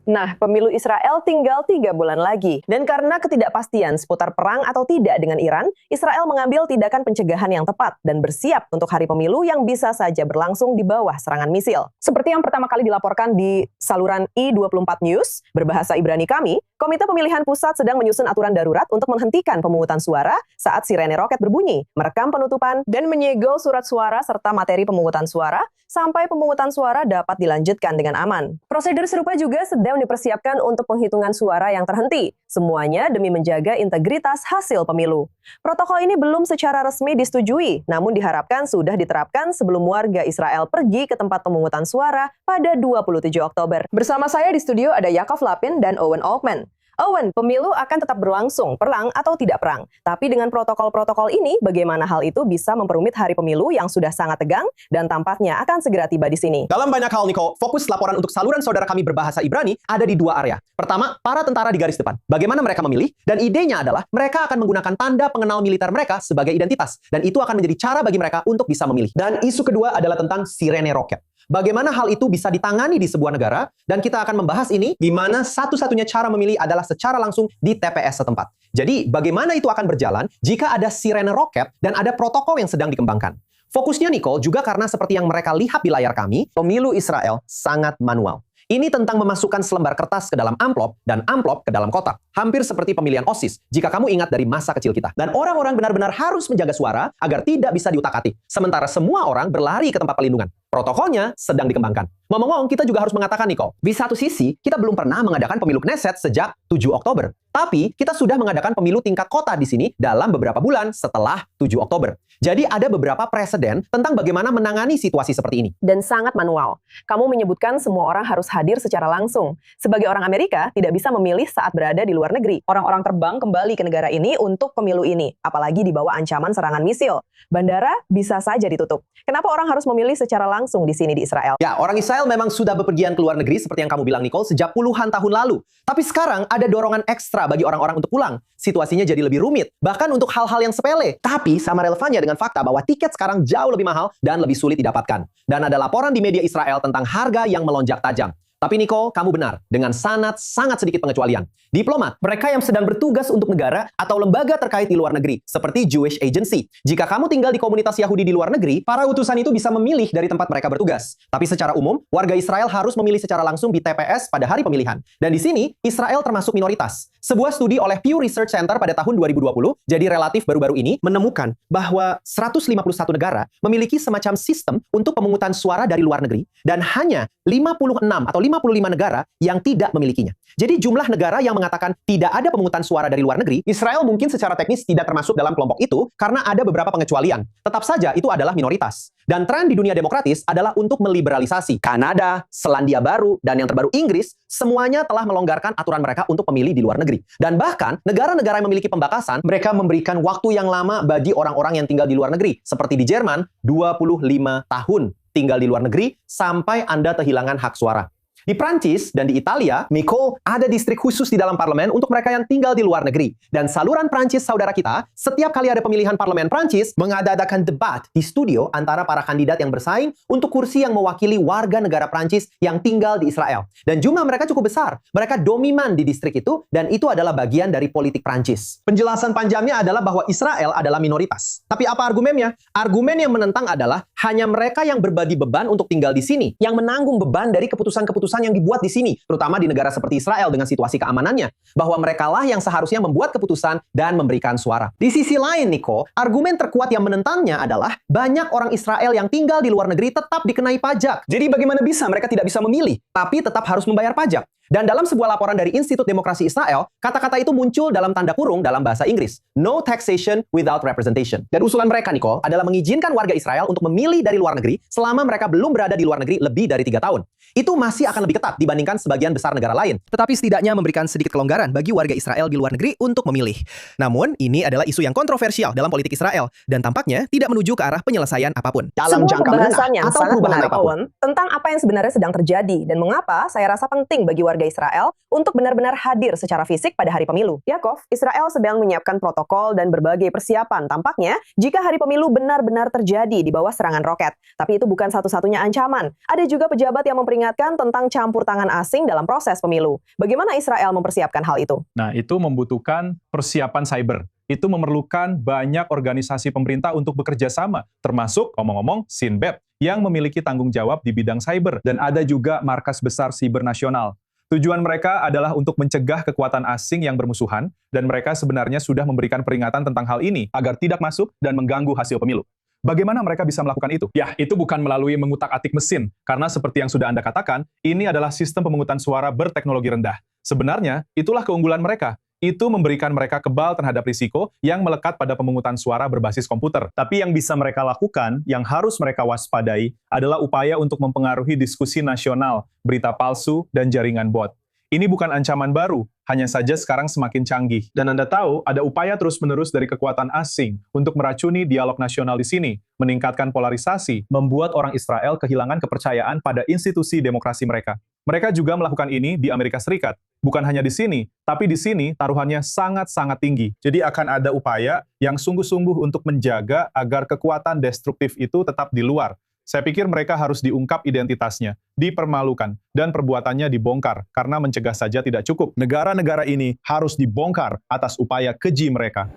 Nah, pemilu Israel tinggal 3 bulan lagi. Dan karena ketidakpastian seputar perang atau tidak dengan Iran, Israel mengambil tindakan pencegahan yang tepat dan bersiap untuk hari pemilu yang bisa saja berlangsung di bawah serangan misil. Seperti yang pertama kali dilaporkan di saluran I24 News, berbahasa Ibrani kami, Komite Pemilihan Pusat sedang menyusun aturan darurat untuk menghentikan pemungutan suara saat sirene roket berbunyi, merekam penutupan, dan menyegel surat suara serta materi pemungutan suara sampai pemungutan suara dapat dilanjutkan dengan aman. Prosedur serupa juga sedang dipersiapkan untuk penghitungan suara yang terhenti, semuanya demi menjaga integritas hasil pemilu. Protokol ini belum secara resmi disetujui, namun diharapkan sudah diterapkan sebelum warga Israel pergi ke tempat pemungutan suara pada 27 Oktober. Bersama saya di studio ada Yaakov Lapin dan Owen Altman. Owen, pemilu akan tetap berlangsung, perang atau tidak perang. Tapi dengan protokol-protokol ini, bagaimana hal itu bisa memperumit hari pemilu yang sudah sangat tegang dan tampaknya akan segera tiba di sini? Dalam banyak hal, Niko, fokus laporan untuk saluran saudara kami berbahasa Ibrani ada di 2 area. Pertama, para tentara di garis depan. Bagaimana mereka memilih? Dan idenya adalah mereka akan menggunakan tanda pengenal militer mereka sebagai identitas. Dan itu akan menjadi cara bagi mereka untuk bisa memilih. Dan isu kedua adalah tentang sirene roket. Bagaimana hal itu bisa ditangani di sebuah negara, dan kita akan membahas ini di mana satu-satunya cara memilih adalah secara langsung di TPS setempat. Jadi, bagaimana itu akan berjalan jika ada sirene roket dan ada protokol yang sedang dikembangkan. Fokusnya, Nicole, juga karena seperti yang mereka lihat di layar kami, pemilu Israel sangat manual. Ini tentang memasukkan selembar kertas ke dalam amplop dan amplop ke dalam kotak. Hampir seperti pemilihan OSIS, jika kamu ingat dari masa kecil kita. Dan orang-orang benar-benar harus menjaga suara agar tidak bisa diutak-atik. Sementara semua orang berlari ke tempat pelindungan. Protokolnya sedang dikembangkan. Ngomong-ngomong, kita juga harus mengatakan, Niko, di satu sisi, kita belum pernah mengadakan pemilu Knesset sejak 7 Oktober. Tapi, kita sudah mengadakan pemilu tingkat kota di sini dalam beberapa bulan setelah 7 Oktober. Jadi, ada beberapa presiden tentang bagaimana menangani situasi seperti ini. Dan sangat manual. Kamu menyebutkan semua orang harus hadir secara langsung. Sebagai orang Amerika, tidak bisa memilih saat berada di luar negeri. Orang-orang terbang kembali ke negara ini untuk pemilu ini, apalagi di bawah ancaman serangan misil. Bandara bisa saja ditutup. Kenapa orang harus memilih secara langsung di sini di Israel? Ya, orang Israel memang sudah bepergian ke luar negeri seperti yang kamu bilang, Nicole, sejak puluhan tahun lalu. Tapi sekarang ada dorongan ekstra bagi orang-orang untuk pulang. Situasinya jadi lebih rumit, bahkan untuk hal-hal yang sepele. Tapi sama relevannya dengan fakta bahwa tiket sekarang jauh lebih mahal dan lebih sulit didapatkan. Dan ada laporan di media Israel tentang harga yang melonjak tajam. Tapi Nicole, kamu benar, dengan sangat sedikit pengecualian. Diplomat, mereka yang sedang bertugas untuk negara atau lembaga terkait di luar negeri, seperti Jewish Agency. Jika kamu tinggal di komunitas Yahudi di luar negeri, para utusan itu bisa memilih dari tempat mereka bertugas. Tapi secara umum, warga Israel harus memilih secara langsung di TPS pada hari pemilihan. Dan di sini, Israel termasuk minoritas. Sebuah studi oleh Pew Research Center pada tahun 2020, jadi relatif baru-baru ini, menemukan bahwa 151 negara memiliki semacam sistem untuk pemungutan suara dari luar negeri, dan hanya 56 atau 55 negara yang tidak memilikinya. Jadi jumlah negara yang mengatakan tidak ada pemungutan suara dari luar negeri, Israel mungkin secara teknis tidak termasuk dalam kelompok itu karena ada beberapa pengecualian. Tetap saja itu adalah minoritas. Dan tren di dunia demokratis adalah untuk meliberalisasi. Kanada, Selandia Baru, dan yang terbaru Inggris, semuanya telah melonggarkan aturan mereka untuk pemilih di luar negeri. Dan bahkan negara-negara yang memiliki pembatasan, mereka memberikan waktu yang lama bagi orang-orang yang tinggal di luar negeri. Seperti di Jerman, 25 tahun tinggal di luar negeri sampai Anda kehilangan hak suara. Di Prancis dan di Italia, Nicole, ada distrik khusus di dalam parlemen untuk mereka yang tinggal di luar negeri. Dan saluran Prancis saudara kita, setiap kali ada pemilihan parlemen Prancis, mengadakan debat di studio antara para kandidat yang bersaing untuk kursi yang mewakili warga negara Prancis yang tinggal di Israel. Dan jumlah mereka cukup besar. Mereka dominan di distrik itu, dan itu adalah bagian dari politik Prancis. Penjelasan panjangnya adalah bahwa Israel adalah minoritas. Tapi apa argumennya? Argumen yang menentang adalah hanya mereka yang berbagi beban untuk tinggal di sini, yang menanggung beban dari keputusan-keputusan yang dibuat di sini, terutama di negara seperti Israel dengan situasi keamanannya, bahwa merekalah yang seharusnya membuat keputusan dan memberikan suara. Di sisi lain, Niko, argumen terkuat yang menentangnya adalah banyak orang Israel yang tinggal di luar negeri tetap dikenai pajak. Jadi bagaimana bisa mereka tidak bisa memilih, tapi tetap harus membayar pajak? Dan dalam sebuah laporan dari Institut Demokrasi Israel, kata-kata itu muncul dalam tanda kurung dalam bahasa Inggris. No taxation without representation. Dan usulan mereka, Nicole, adalah mengizinkan warga Israel untuk memilih dari luar negeri selama mereka belum berada di luar negeri lebih dari 3 tahun. Itu masih akan lebih ketat dibandingkan sebagian besar negara lain. Tetapi setidaknya memberikan sedikit kelonggaran bagi warga Israel di luar negeri untuk memilih. Namun, ini adalah isu yang kontroversial dalam politik Israel dan tampaknya tidak menuju ke arah penyelesaian apapun. Dalam jangka menengah yang sangat menarik, Owen, tentang apa yang sebenarnya sedang terjadi dan mengapa saya rasa penting bagi warga warga Israel untuk benar-benar hadir secara fisik pada hari pemilu. Yaakov, Israel sedang menyiapkan protokol dan berbagai persiapan tampaknya jika hari pemilu benar-benar terjadi di bawah serangan roket. Tapi itu bukan satu-satunya ancaman. Ada juga pejabat yang memperingatkan tentang campur tangan asing dalam proses pemilu. Bagaimana Israel mempersiapkan hal itu? Nah, itu membutuhkan persiapan cyber. Itu memerlukan banyak organisasi pemerintah untuk bekerja sama, termasuk, ngomong-ngomong, Sinbad, yang memiliki tanggung jawab di bidang cyber. Dan ada juga markas besar siber nasional. Tujuan mereka adalah untuk mencegah kekuatan asing yang bermusuhan, dan mereka sebenarnya sudah memberikan peringatan tentang hal ini, agar tidak masuk dan mengganggu hasil pemilu. Bagaimana mereka bisa melakukan itu? Ya, itu bukan melalui mengutak-atik mesin, karena seperti yang sudah Anda katakan, ini adalah sistem pemungutan suara berteknologi rendah. Sebenarnya, itulah keunggulan mereka. Itu memberikan mereka kebal terhadap risiko yang melekat pada pemungutan suara berbasis komputer. Tapi yang bisa mereka lakukan, yang harus mereka waspadai, adalah upaya untuk mempengaruhi diskusi nasional, berita palsu, dan jaringan bot. Ini bukan ancaman baru, hanya saja sekarang semakin canggih. Dan Anda tahu, ada upaya terus-menerus dari kekuatan asing untuk meracuni dialog nasional di sini, meningkatkan polarisasi, membuat orang Israel kehilangan kepercayaan pada institusi demokrasi mereka. Mereka juga melakukan ini di Amerika Serikat. Bukan hanya di sini, tapi di sini taruhannya sangat-sangat tinggi. Jadi akan ada upaya yang sungguh-sungguh untuk menjaga agar kekuatan destruktif itu tetap di luar. Saya pikir mereka harus diungkap identitasnya, dipermalukan, dan perbuatannya dibongkar, karena mencegah saja tidak cukup. Negara-negara ini harus dibongkar atas upaya keji mereka.